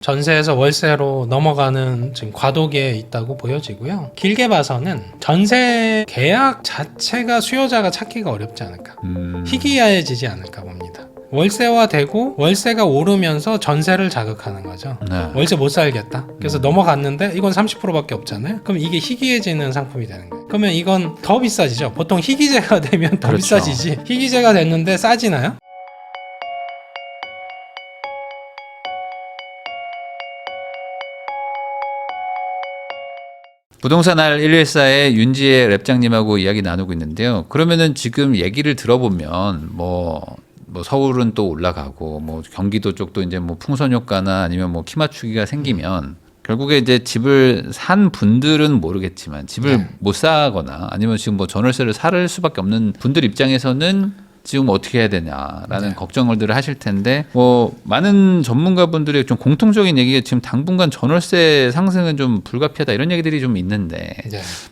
전세에서 월세로 넘어가는 지금 과도기에 있다고 보여지고요. 길게 봐서는 전세 계약 자체가 수요자가 찾기가 어렵지 않을까, 희귀해지지 않을까 봅니다. 월세화되고 월세가 오르면서 전세를 자극하는 거죠. 네. 월세 못 살겠다. 그래서 넘어갔는데 이건 30%밖에 없잖아요. 그럼 이게 희귀해지는 상품이 되는 거예요. 그러면 이건 더 비싸지죠. 보통 희귀재가 되면 더 그렇죠. 비싸지지. 희귀재가 됐는데 싸지나요? 부동산 알 114의 윤지혜 랩장님하고 이야기 나누고 있는데요. 그러면은 지금 얘기를 들어보면 뭐 서울은 또 올라가고 뭐 경기도 쪽도 이제 뭐 풍선 효과나 아니면 뭐 키 맞추기가 생기면 결국에 이제 집을 산 분들은 모르겠지만 집을 못 사거나 아니면 지금 뭐 전월세를 살 수밖에 없는 분들 입장에서는 지금 어떻게 해야 되냐라는 걱정들을 하실 텐데 뭐 많은 전문가분들의 좀 공통적인 얘기가 지금 당분간 전월세 상승은 좀 불가피하다 이런 얘기들이 좀 있는데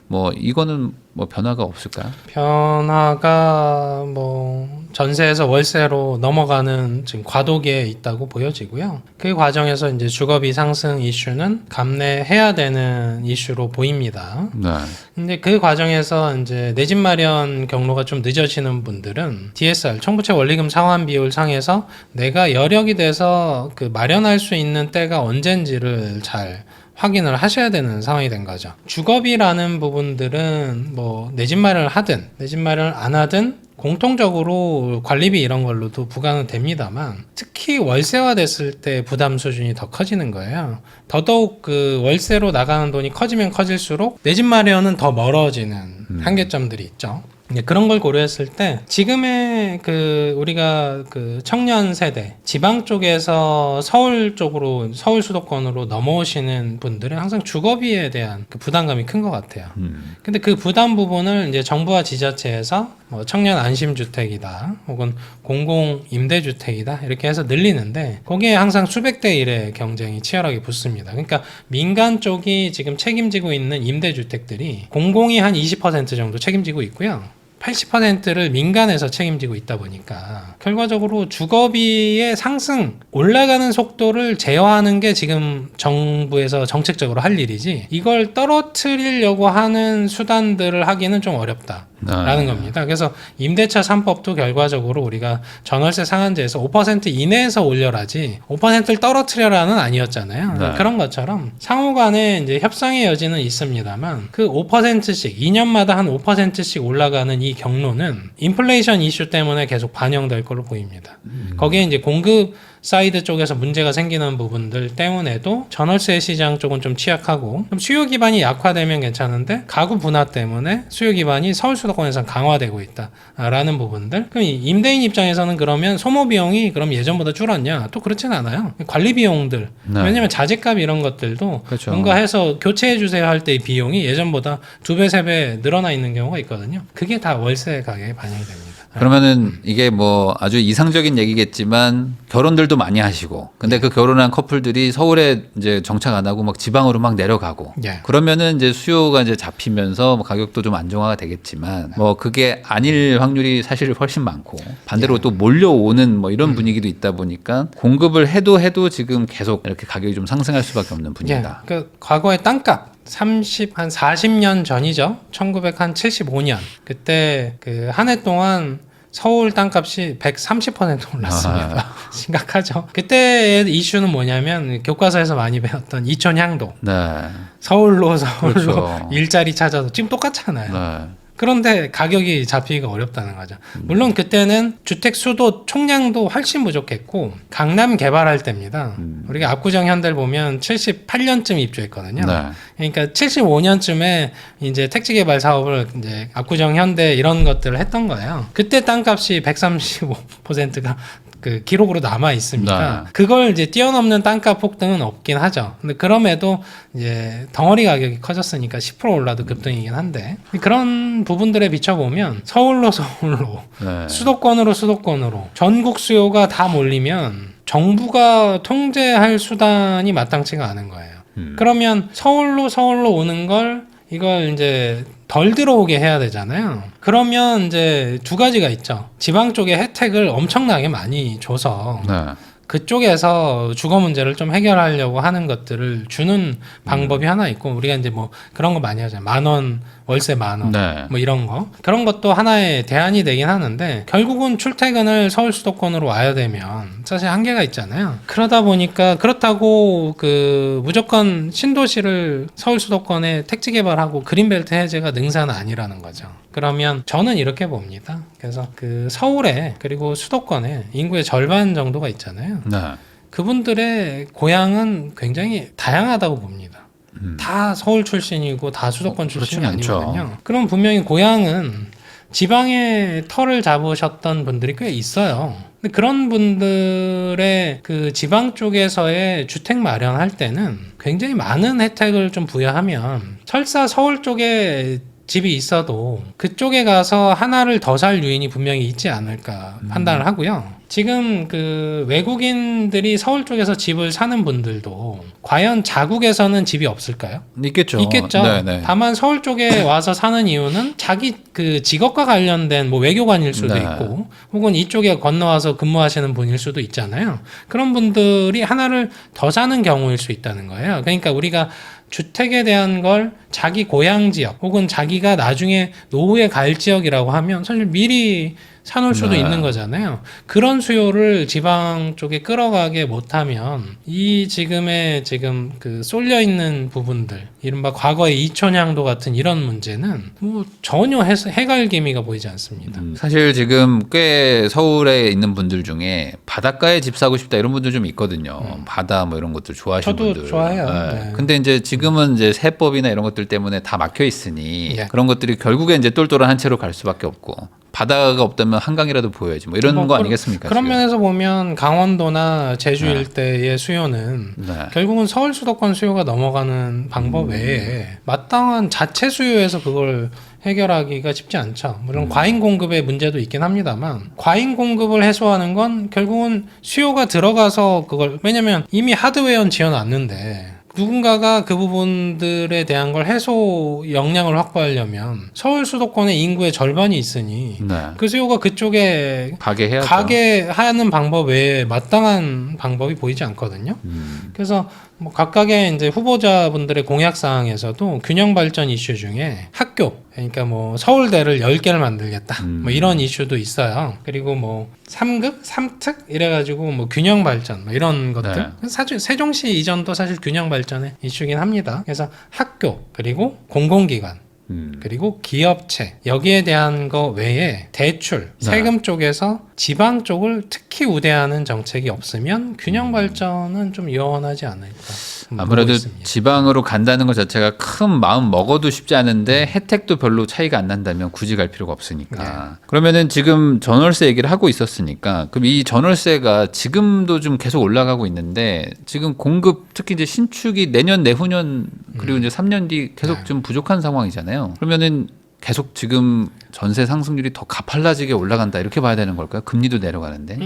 뭐 이거는 뭐 변화가 없을까요? 변화가 뭐 전세에서 월세로 넘어가는 지금 과도기에 있다고 보여지고요. 그 과정에서 이제 주거비 상승 이슈는 감내해야 되는 이슈로 보입니다. 네. 근데 그 과정에서 이제 내 집 마련 경로가 좀 늦어지는 분들은 DSR 청부채 원리금 상환 비율 상에서 내가 여력이 돼서 그 마련할 수 있는 때가 언젠지를 잘 확인을 하셔야 되는 상황이 된 거죠. 주거비라는 부분들은 뭐 내 집 마련을 하든 내 집 마련을 안 하든 공통적으로 관리비 이런 걸로도 부과는 됩니다만 특히 월세화 됐을 때 부담 수준이 더 커지는 거예요. 더더욱 그 월세로 나가는 돈이 커지면 커질수록 내 집 마련은 더 멀어지는 한계점들이 있죠. 그런 걸 고려했을 때 지금의 그 우리가 그 청년 세대 지방 쪽에서 서울 쪽으로 서울 수도권으로 넘어오시는 분들은 항상 주거비에 대한 그 부담감이 큰 것 같아요. 근데 그 부담 부분을 이제 정부와 지자체에서 뭐 청년 안심주택이다 혹은 공공 임대주택이다 이렇게 해서 늘리는데 거기에 항상 수백 대 1의 경쟁이 치열하게 붙습니다. 그러니까 민간 쪽이 지금 책임지고 있는 임대주택들이 공공이 한 20% 정도 책임지고 있고요. 80%를 민간에서 책임지고 있다 보니까 결과적으로 주거비의 상승 올라가는 속도를 제어하는 게 지금 정부에서 정책적으로 할 일이지 이걸 떨어뜨리려고 하는 수단들을 하기는 좀 어렵다라는 겁니다. 그래서 임대차 3법도 결과적으로 우리가 전월세 상한제에서 5% 이내에서 올려라지 5%를 떨어뜨려라는 아니었잖아요. 그런 것처럼 상호 간에 이제 협상의 여지는 있습니다만 그 5%씩 2년마다 한 5%씩 올라가는 이 경로는 인플레이션 이슈 때문에 계속 반영될 걸로 보입니다. 거기에 이제 공급 사이드 쪽에서 문제가 생기는 부분들 때문에도 전월세 시장 쪽은 좀 취약하고 좀 수요 기반이 약화되면 괜찮은데 가구 분화 때문에 수요 기반이 서울 수도권에서 강화되고 있다라는 부분들. 그럼 임대인 입장에서는 그러면 소모 비용이 그럼 예전보다 줄었냐? 또 그렇진 않아요. 관리 비용들. 왜냐면 자재값 이런 것들도 그렇죠. 뭔가 해서 교체해 주세요 할 때의 비용이 예전보다 2배, 3배 늘어나 있는 경우가 있거든요. 그게 다 월세 가격에 반영이 됩니다. 그러면은 이게 뭐 아주 이상적인 얘기겠지만 결혼들도 많이 하시고 근데 그 결혼한 커플들이 서울에 이제 정착 안 하고 막 지방으로 막 내려가고 그러면은 이제 수요가 이제 잡히면서 뭐 가격도 좀 안정화가 되겠지만 뭐 그게 아닐 확률이 사실 훨씬 많고 반대로 또 몰려오는 뭐 이런 분위기도 있다 보니까 공급을 해도 지금 계속 이렇게 가격이 좀 상승할 수밖에 없는 분위기다. 그 과거의 땅값 한 40년 전이죠. 1975년. 그때 그 한 해 동안 서울 땅값이 130% 올랐습니다. 심각하죠. 그때의 이슈는 뭐냐면 교과서에서 많이 배웠던 이촌향도. 서울로 그렇죠. 일자리 찾아서 지금 똑같잖아요. 그런데 가격이 잡히기가 어렵다는 거죠. 물론 그때는 주택 수도 총량도 훨씬 부족했고 강남 개발할 때입니다. 우리가 압구정 현대를 보면 78년쯤 입주했거든요. 그러니까 75년쯤에 이제 택지 개발 사업을 이제 압구정 현대 이런 것들을 했던 거예요. 그때 땅값이 135%가 그 기록으로 남아 있습니다. 그걸 이제 뛰어넘는 땅값 폭등은 없긴 하죠. 근데 그럼에도 이제 덩어리 가격이 커졌으니까 10% 올라도 급등이긴 한데 그런 부분들에 비춰보면 서울로 수도권으로 전국 수요가 다 몰리면 정부가 통제할 수단이 마땅치가 않은 거예요. 그러면 서울로 오는 걸 이걸 이제 덜 들어오게 해야 되잖아요. 그러면 이제 두 가지가 있죠. 지방 쪽에 혜택을 엄청나게 많이 줘서 그쪽에서 주거 문제를 좀 해결하려고 하는 것들을 주는 방법이 하나 있고, 우리가 이제 뭐 그런 거 많이 하잖아요. 10,000원, 월세 10,000원, 네. 뭐 이런 거. 그런 것도 하나의 대안이 되긴 하는데, 결국은 출퇴근을 서울 수도권으로 와야 되면 사실 한계가 있잖아요. 그러다 보니까 그렇다고 그 무조건 신도시를 서울 수도권에 택지 개발하고 그린벨트 해제가 능사는 아니라는 거죠. 그러면 저는 이렇게 봅니다. 그래서 그 서울에 그리고 수도권에 인구의 절반 정도가 있잖아요. 네. 그분들의 고향은 굉장히 다양하다고 봅니다. 다 서울 출신이고 다 수도권 출신이 그렇진 않죠. 아니거든요. 그럼 분명히 고향은 지방에 터를 잡으셨던 분들이 꽤 있어요. 근데 그런 분들의 그 지방 쪽에서의 주택 마련할 때는 굉장히 많은 혜택을 좀 부여하면, 설사 서울 쪽에 집이 있어도 그쪽에 가서 하나를 더 살 유인이 분명히 있지 않을까 판단을 하고요. 지금 그 외국인들이 서울 쪽에서 집을 사는 분들도 과연 자국에서는 집이 없을까요? 있겠죠. 있겠죠. 네네. 다만 서울 쪽에 와서 사는 이유는 자기 그 직업과 관련된 뭐 외교관일 수도 네. 있고, 혹은 이쪽에 건너와서 근무하시는 분일 수도 있잖아요. 그런 분들이 하나를 더 사는 경우일 수 있다는 거예요. 그러니까 우리가 주택에 대한 걸 자기 고향 지역 혹은 자기가 나중에 노후에 갈 지역이라고 하면 사실 미리 사놓을 수도 네. 있는 거잖아요. 그런 수요를 지방 쪽에 끌어가게 못하면 이 지금의 지금 그 쏠려 있는 부분들, 이른바 과거의 이촌향도 같은 이런 문제는 뭐 전혀 해갈 기미가 보이지 않습니다. 사실 지금 꽤 서울에 있는 분들 중에 바닷가에 집 사고 싶다 이런 분들 좀 있거든요. 바다 뭐 이런 것들 좋아하시는 저도 분들. 좋아해요. 네. 네. 근데 이제 지금은 이제 세법이나 이런 것들 때문에 다 막혀 있으니 예. 그런 것들이 결국에 이제 똘똘한 한 채로 갈 수밖에 없고, 바다가 없다면 한강이라도 보여야지 뭐 이런 뭐 거 아니겠습니까? 그런 지금? 면에서 보면 강원도나 제주 네. 일대의 수요는 네. 결국은 서울 수도권 수요가 넘어가는 방법 외에 마땅한 자체 수요에서 그걸 해결하기가 쉽지 않죠. 물론 과잉 공급의 문제도 있긴 합니다만, 과잉 공급을 해소하는 건 결국은 수요가 들어가서 그걸, 왜냐면 이미 하드웨어는 지어놨는데 누군가가 그 부분들에 대한 걸 해소 역량을 확보하려면 서울 수도권의 인구의 절반이 있으니 네. 그 수요가 그쪽에 가게 해야죠. 가게 하는 방법 외에 마땅한 방법이 보이지 않거든요. 그래서 뭐 각각의 이제 후보자분들의 공약 사항에서도 균형 발전 이슈 중에 학교, 그러니까 뭐 서울대를 10개를 만들겠다, 뭐 이런 이슈도 있어요. 그리고 뭐 3급, 3특 이래가지고 뭐 균형 발전 뭐 이런 것들. 사실 세종시 이전도 사실 균형 발전의 이슈긴 합니다. 그래서 학교, 그리고 공공기관, 그리고 기업체, 여기에 대한 거 외에 대출, 세금 쪽에서 지방 쪽을 특히 우대하는 정책이 없으면 균형 발전은 좀 유연하지 않을까. 아무래도 있습니다. 지방으로 간다는 것 자체가 큰 마음 먹어도 쉽지 않은데 혜택도 별로 차이가 안 난다면 굳이 갈 필요가 없으니까. 그러면은 지금 전월세 얘기를 하고 있었으니까, 그럼 이 전월세가 지금도 좀 계속 올라가고 있는데 지금 공급, 특히 이제 신축이 내년 내후년 그리고 이제 3년 뒤 계속 좀 부족한 상황이잖아요. 그러면은 계속 지금 전세 상승률이 더 가팔라지게 올라간다 이렇게 봐야 되는 걸까요? 금리도 내려가는데.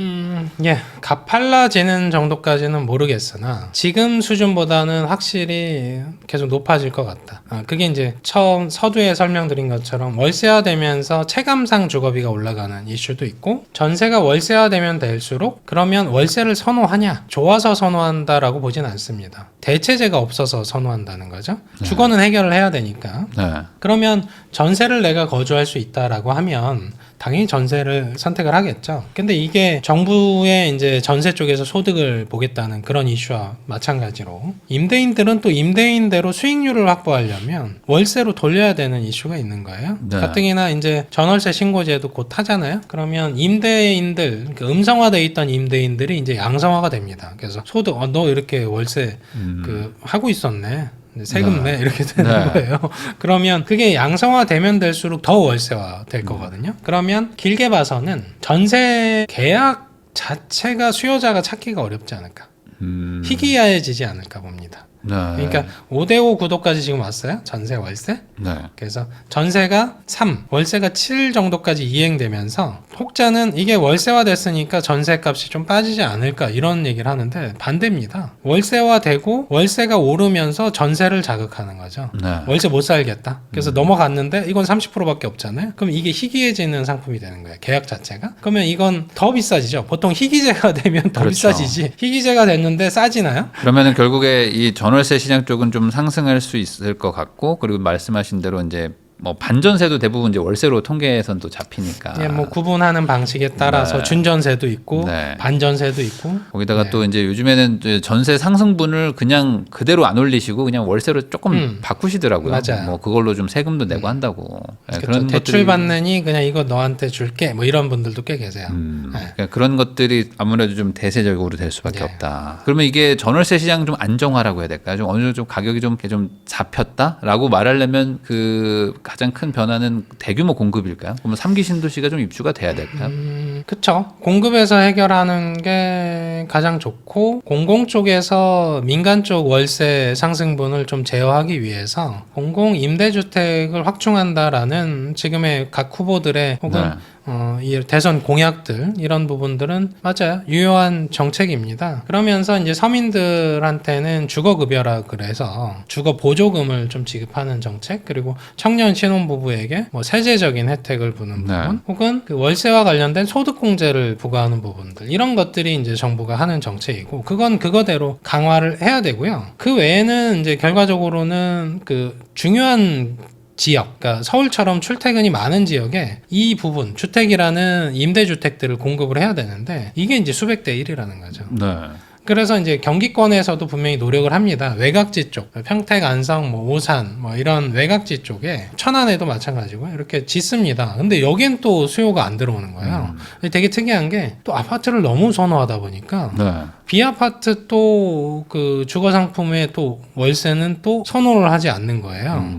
예, 가팔라지는 정도까지는 모르겠으나 지금 수준보다는 확실히 계속 높아질 것 같다. 그게 이제 처음 서두에 설명드린 것처럼 월세화되면서 체감상 주거비가 올라가는 이슈도 있고, 전세가 월세화되면 될수록 그러면 월세를 선호하냐, 좋아서 선호한다라고 보진 않습니다. 대체제가 없어서 선호한다는 거죠. 주거는 해결을 해야 되니까. 네. 그러면 전세를 내가 거주할 수 있다라고 하면 당연히 전세를 선택을 하겠죠. 근데 이게 정부의 이제 전세 쪽에서 소득을 보겠다는 그런 이슈와 마찬가지로 임대인들은 또 임대인대로 수익률을 확보하려면 월세로 돌려야 되는 이슈가 있는 거예요. 네. 가뜩이나 이제 전월세 신고제도 곧 하잖아요. 그러면 임대인들, 그 음성화돼 있던 임대인들이 이제 양성화가 됩니다. 그래서 소득, 너 이렇게 월세 그 하고 있었네. 세금 내 이렇게 되는 거예요. 그러면 그게 양성화되면 될수록 더 월세화 될 거거든요. 그러면 길게 봐서는 전세 계약 자체가 수요자가 찾기가 어렵지 않을까, 희귀해지지 않을까 봅니다. 네. 그러니까 5대5 구도까지 지금 왔어요. 전세, 월세. 네. 그래서 전세가 3, 월세가 7 정도까지 이행되면서 혹자는 이게 월세화 됐으니까 전세값이 좀 빠지지 않을까 이런 얘기를 하는데 반대입니다. 월세화 되고 월세가 오르면서 전세를 자극하는 거죠. 네. 월세 못 살겠다. 그래서 넘어갔는데 이건 30%밖에 없잖아요. 그럼 이게 희귀해지는 상품이 되는 거예요. 계약 자체가. 그러면 이건 더 비싸지죠. 보통 희귀재가 되면 더 그렇죠. 비싸지지. 희귀재가 됐는데 싸지나요? 그러면은 결국에 이 전월세 시장 쪽은 좀 상승할 수 있을 것 같고, 그리고 말씀하신 대로 이제 뭐 반전세도 대부분 이제 월세로 통계에선 또 잡히니까. 예, 뭐 구분하는 방식에 따라서 네. 준전세도 있고 네. 반전세도 있고. 거기다가 네. 또 이제 요즘에는 이제 전세 상승분을 그냥 그대로 안 올리시고 그냥 월세로 조금 바꾸시더라고요. 맞아요. 뭐 그걸로 좀 세금도 내고 한다고. 네, 그렇죠. 대출 받느니 그냥 이거 너한테 줄게. 뭐 이런 분들도 꽤 계세요. 네. 그러니까 그런 것들이 아무래도 좀 대세적으로 될 수밖에 네. 없다. 그러면 이게 전월세 시장 좀 안정화라고 해야 될까요? 좀 어느 정도 좀 가격이 좀, 이렇게 좀 잡혔다라고 말하려면 그 가장 큰 변화는 대규모 공급일까요? 그러면 3기 신도시가 좀 입주가 돼야 될까요? 그쵸. 공급에서 해결하는 게 가장 좋고 공공 쪽에서 민간 쪽 월세 상승분을 좀 제어하기 위해서 공공 임대주택을 확충한다라는 지금의 각 후보들의 혹은 네. 이 대선 공약들 이런 부분들은 맞아요. 유효한 정책입니다. 그러면서 이제 서민들한테는 주거급여라 그래서 주거 보조금을 좀 지급하는 정책 그리고 청년 신혼부부에게 뭐 세제적인 혜택을 부는 네. 부분 혹은 그 월세와 관련된 소득공제를 부과하는 부분들 이런 것들이 이제 정부가 하는 정책이고 그건 그거대로 강화를 해야 되고요. 그 외에는 이제 결과적으로는 그 중요한 지역, 그러니까 서울처럼 출퇴근이 많은 지역에 이 부분, 주택이라는 임대주택들을 공급을 해야 되는데 이게 이제 수백 대 1이라는 거죠. 네. 그래서 이제 경기권에서도 분명히 노력을 합니다. 외곽지 쪽, 평택, 안성, 뭐 오산, 뭐 이런 외곽지 쪽에 천안에도 마찬가지고 이렇게 짓습니다. 근데 여긴 또 수요가 안 들어오는 거예요. 되게 특이한 게 또 아파트를 너무 선호하다 보니까 네. 비아파트 또 그 주거 상품의 또 월세는 또 선호를 하지 않는 거예요.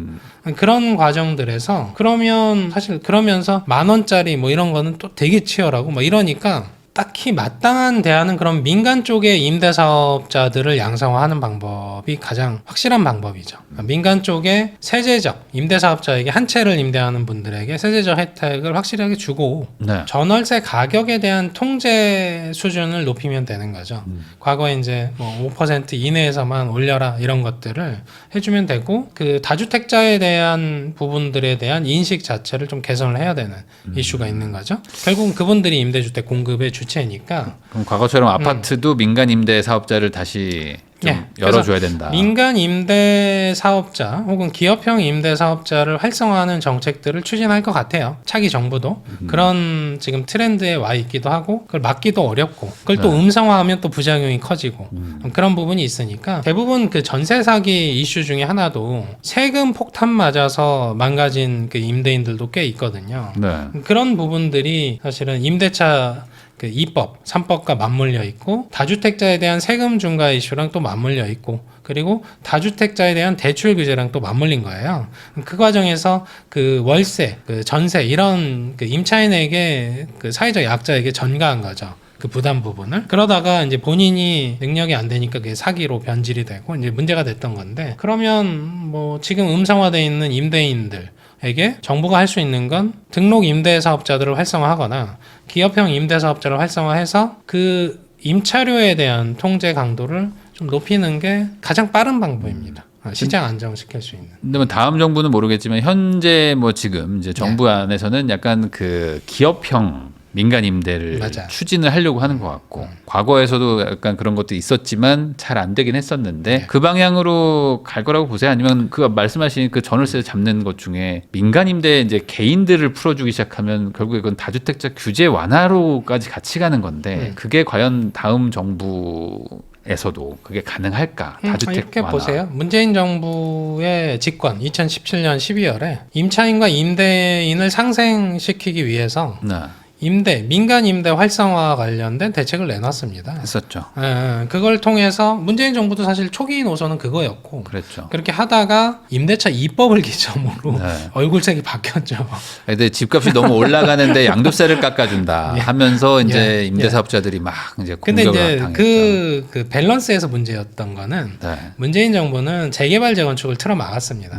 그런 과정들에서 그러면 사실 그러면서 10,000원짜리 뭐 이런 거는 또 되게 치열하고 뭐 이러니까 딱히 마땅한 대안은 그런 민간 쪽의 임대사업자들을 양성화하는 방법이 가장 확실한 방법이죠. 그러니까 민간 쪽에 세제적 임대사업자에게 한 채를 임대하는 분들에게 세제적 혜택을 확실하게 주고 네. 전월세 가격에 대한 통제 수준을 높이면 되는 거죠. 과거에 이제 뭐 5% 이내에서만 올려라 이런 것들을 해주면 되고 그 다주택자에 대한 부분들에 대한 인식 자체를 좀 개선을 해야 되는 이슈가 있는 거죠. 결국은 그분들이 임대주택 공급의 주체니까 그럼 과거처럼 아파트도 민간 임대 사업자를 다시 좀 예, 열어줘야 된다. 민간 임대 사업자 혹은 기업형 임대 사업자를 활성화하는 정책들을 추진할 것 같아요. 차기 정부도 그런 지금 트렌드에 와 있기도 하고 그걸 막기도 어렵고 그걸 또 네. 음성화하면 또 부작용이 커지고 그런 부분이 있으니까 대부분 그 전세 사기 이슈 중에 하나도 세금 폭탄 맞아서 망가진 그 임대인들도 꽤 있거든요. 네. 그런 부분들이 사실은 임대차 그 2법, 3법과 맞물려 있고 다주택자에 대한 세금 중과 이슈랑 또 맞물려 있고 그리고 다주택자에 대한 대출 규제랑 또 맞물린 거예요. 그 과정에서 그 월세, 그 전세 이런 그 임차인에게 그 사회적 약자에게 전가한 거죠. 그 부담 부분을 그러다가 이제 본인이 능력이 안 되니까 그게 사기로 변질이 되고 이제 문제가 됐던 건데 그러면 뭐 지금 음성화되어 있는 임대인들 에게 정부가 할 수 있는 건 등록 임대사업자들을 활성화하거나 기업형 임대사업자를 활성화해서 그 임차료에 대한 통제 강도를 좀 높이는 게 가장 빠른 방법입니다. 시장 안정시킬 수 있는. 근데 뭐 다음 정부는 모르겠지만 현재 뭐 지금 이제 정부 안에서는 약간 그 기업형 민간 임대를 맞아요. 추진을 하려고 하는 것 같고 과거에서도 약간 그런 것도 있었지만 잘 안 되긴 했었는데 그 방향으로 갈 거라고 보세요? 아니면 그 말씀하신 그 전월세 잡는 것 중에 민간 임대 이제 개인들을 풀어주기 시작하면 결국에 그건 다주택자 규제 완화로까지 같이 가는 건데 그게 과연 다음 정부에서도 그게 가능할까? 다주택 이렇게 완화. 보세요. 문재인 정부의 집권 2017년 12월에 임차인과 임대인을 상생시키기 위해서 네. 민간 임대 활성화 관련된 대책을 내놨습니다. 했었죠. 그걸 통해서 문재인 정부도 사실 초기 노선은 그거였고 그랬죠. 그렇게 하다가 임대차 입법을 기점으로 네. 얼굴색이 바뀌었죠. 근데 집값이 너무 올라가는데 양도세를 깎아준다 하면서 이제 임대사업자들이 막 이제 근데 공격을 이제 당했죠. 그 밸런스에서 문제였던 거는 네. 문재인 정부는 재개발 재건축을 틀어 막았습니다.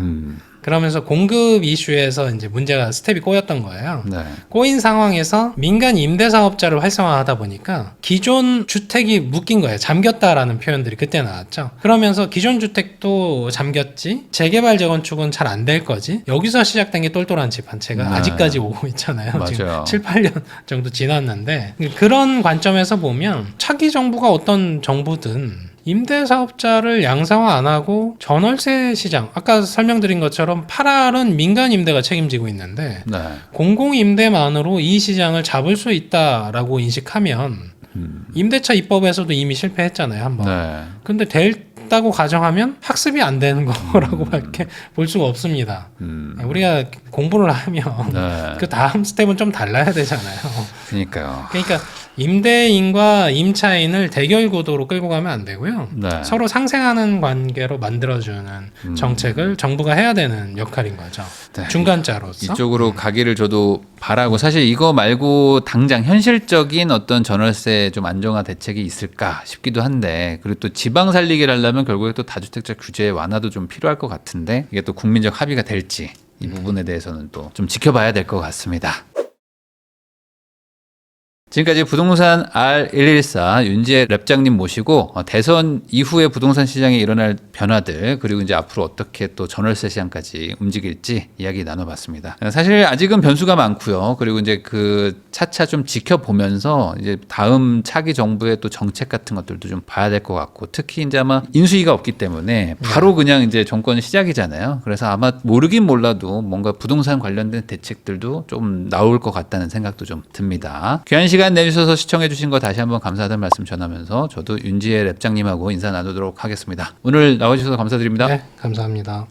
그러면서 공급 이슈에서 이제 문제가 스텝이 꼬였던 거예요. 네. 꼬인 상황에서 민간 임대사업자를 활성화하다 보니까 기존 주택이 묶인 거예요. 잠겼다라는 표현들이 그때 나왔죠. 그러면서 기존 주택도 잠겼지, 재개발 재건축은 잘 안 될 거지. 여기서 시작된 게 똘똘한 집 한 채가 네. 아직까지 오고 있잖아요. 맞아요. 지금 7, 8년 정도 지났는데 그런 관점에서 보면 차기 정부가 어떤 정부든 임대사업자를 양성화 안 하고 전월세 시장, 아까 설명드린 것처럼 8알은 민간 임대가 책임지고 있는데 네. 공공임대만으로 이 시장을 잡을 수 있다라고 인식하면 임대차 입법에서도 이미 실패했잖아요, 한번. 네. 근데 됐다고 가정하면 학습이 안 되는 거라고밖에 볼 수가 없습니다. 우리가 공부를 하면 네. 그 다음 스텝은 좀 달라야 되잖아요. 그러니까요. 그러니까 임대인과 임차인을 대결 구도로 끌고 가면 안 되고요. 네. 서로 상생하는 관계로 만들어주는 정책을 정부가 해야 되는 역할인 거죠. 네. 중간자로서. 이쪽으로 가기를 저도 바라고, 사실 이거 말고 당장 현실적인 어떤 전월세 좀 안정화 대책이 있을까 싶기도 한데, 그리고 또 지방 살리기를 하려면 결국에 또 다주택자 규제 완화도 좀 필요할 것 같은데, 이게 또 국민적 합의가 될지 이 부분에 대해서는 또 좀 지켜봐야 될 것 같습니다. 지금까지 부동산 R114 윤지혜 랩장님 모시고 대선 이후에 부동산 시장에 일어날 변화들, 그리고 이제 앞으로 어떻게 또 전월세 시장까지 움직일지 이야기 나눠봤습니다. 사실 아직은 변수가 많고요. 그리고 이제 그 차차 좀 지켜보면서 이제 다음 차기 정부의 또 정책 같은 것들도 좀 봐야 될 것 같고, 특히 이제 아마 인수위가 없기 때문에 바로 그냥 이제 정권 시작이잖아요. 그래서 아마 모르긴 몰라도 뭔가 부동산 관련된 대책들도 좀 나올 것 같다는 생각도 좀 듭니다. 귀한 시간 내주셔서 시청해주신 거 다시 한번 감사하다는 말씀 전하면서 저도 윤지혜 랩장님하고 인사 나누도록 하겠습니다. 오늘 나와주셔서 감사드립니다. 네, 감사합니다.